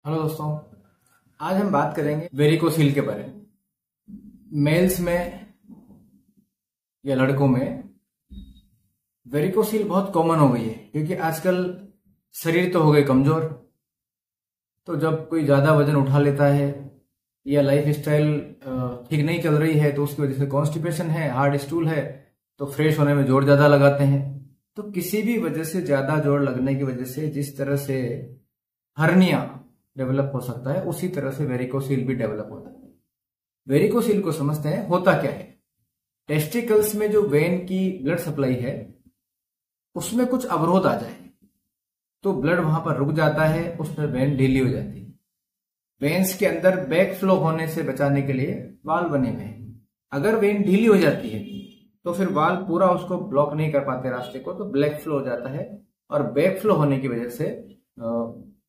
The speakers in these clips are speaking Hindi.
हेलो दोस्तों, आज हम बात करेंगे वेरिकोसील के बारे में। मेल्स में या लड़कों में वेरिकोसील बहुत कॉमन हो गई है क्योंकि आजकल शरीर तो हो गए कमजोर। तो जब कोई ज्यादा वजन उठा लेता है या लाइफ स्टाइल ठीक नहीं चल रही है तो उसकी वजह से कॉन्स्टिपेशन है, हार्ड स्टूल है, तो फ्रेश होने में जोर ज्यादा लगाते हैं। तो किसी भी वजह से ज्यादा जोर लगने की वजह से जिस तरह से हर्निया डेवलप हो सकता है उसी तरह से वेरिकोसील भी डेवलप होता है। वेरिकोसील को समझते हैं होता क्या है। टेस्टिकल्स में जो वेन की ब्लड सप्लाई है उसमें कुछ अवरोध आ जाए तो ब्लड वहां पर रुक जाता है, उसमें वेन ढीली हो जाती है। वेन्स के अंदर बैक फ्लो होने से बचाने के लिए वाल बने हुए हैं। अगर वेन ढीली हो जाती है तो फिर वाल पूरा उसको ब्लॉक नहीं कर पाते रास्ते को, तो ब्लैक फ्लो हो जाता है और बैक फ्लो होने की वजह से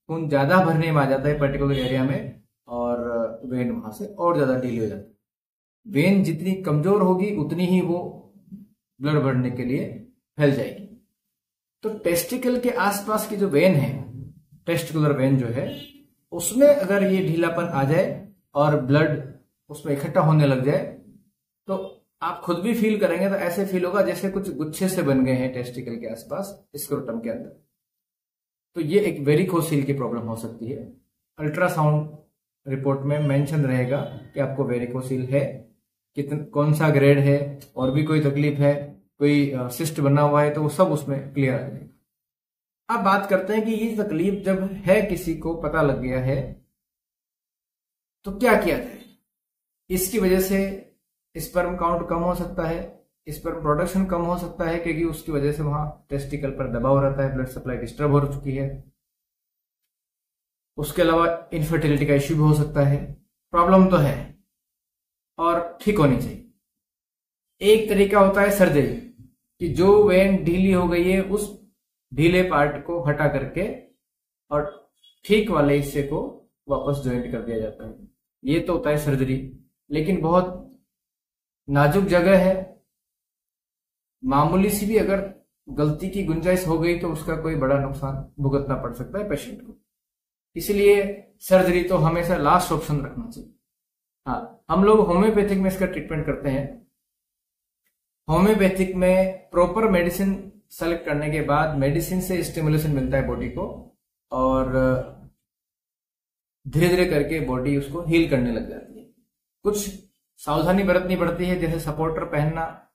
खून ज्यादा भरने में आ जाता है पर्टिकुलर एरिया में और वेन वहां से और ज्यादा ढीली हो जाती है। वेन जितनी कमजोर होगी उतनी ही वो ब्लड भरने के लिए फैल जाएगी। तो टेस्टिकल के आसपास की जो वेन है, टेस्टिकुलर वेन जो है, उसमें अगर ये ढीलापन आ जाए और ब्लड उसमें इकट्ठा होने लग जाए तो आप खुद भी फील करेंगे तो ऐसे फील होगा जैसे कुछ गुच्छे से बन गए हैं टेस्टिकल के आसपास स्क्रोटम के अंदर। तो ये एक वेरिकोसील की प्रॉब्लम हो सकती है। अल्ट्रासाउंड रिपोर्ट में मेंशन रहेगा कि आपको वेरिकोसील है, कौन सा ग्रेड है, और भी कोई तकलीफ है, कोई सिस्ट बना हुआ है, तो वो सब उसमें क्लियर आ जाएगा। अब बात करते हैं कि ये तकलीफ जब है, किसी को पता लग गया है, तो क्या किया जाए। इसकी वजह से स्पर्म काउंट कम हो सकता है, स्पर्म प्रोडक्शन कम हो सकता है क्योंकि उसकी वजह से वहां टेस्टिकल पर दबाव रहता है, ब्लड सप्लाई डिस्टर्ब हो चुकी है। उसके अलावा इनफर्टिलिटी का इश्यू भी हो सकता है। प्रॉब्लम तो है और ठीक होनी चाहिए। एक तरीका होता है सर्जरी, कि जो वेन ढीली हो गई है उस ढीले पार्ट को हटा करके और ठीक वाले हिस्से को वापस ज्वाइंट कर दिया जाता है। ये तो होता है सर्जरी, लेकिन बहुत नाजुक जगह है, मामूली सी भी अगर गलती की गुंजाइश हो गई तो उसका कोई बड़ा नुकसान भुगतना पड़ सकता है पेशेंट को। इसलिए सर्जरी तो हमेशा लास्ट ऑप्शन रखना चाहिए। हाँ, हम लोग होम्योपैथिक में इसका ट्रीटमेंट करते हैं। होम्योपैथिक में प्रॉपर मेडिसिन सेलेक्ट करने के बाद मेडिसिन से स्टिमुलेशन मिलता है बॉडी को और धीरे धीरे करके बॉडी उसको हील करने लग जाती है। कुछ सावधानी बरतनी पड़ती है, जैसे सपोर्टर पहनना,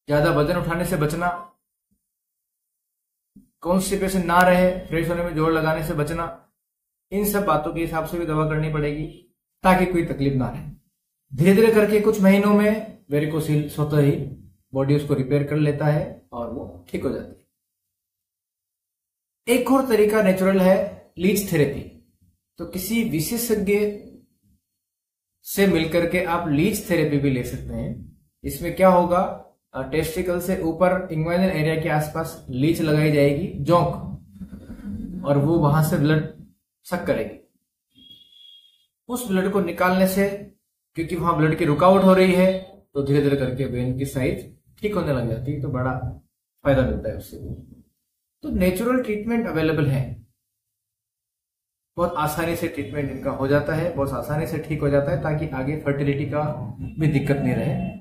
ज्यादा वजन उठाने से बचना, कॉन्स्टिपेशन ना रहे, फ्रेश होने में जोर लगाने से बचना। इन सब बातों के हिसाब से भी दवा करनी पड़ेगी ताकि कोई तकलीफ ना रहे। धीरे धीरे करके कुछ महीनों में वेरिकोसील स्वतः ही बॉडी उसको रिपेयर कर लेता है और वो ठीक हो जाती है। एक और तरीका नेचुरल है, लीच थेरेपी। तो किसी विशेषज्ञ से मिलकर के आप लीच थेरेपी भी ले सकते हैं। इसमें क्या होगा, टेस्टिकल से ऊपर इंग्वाइनल एरिया के आसपास लीच लगाई जाएगी, जोंक, और वो वहां से ब्लड सक करेगी। उस ब्लड को निकालने से, क्योंकि वहां ब्लड की रुकावट हो रही है, तो धीरे धीरे करके वेन की साइज ठीक होने लग जाती है, तो बड़ा फायदा मिलता है उससे। तो नेचुरल ट्रीटमेंट अवेलेबल है, बहुत आसानी से ट्रीटमेंट इनका हो जाता है, बहुत आसानी से ठीक हो जाता है ताकि आगे फर्टिलिटी का भी दिक्कत नहीं रहे।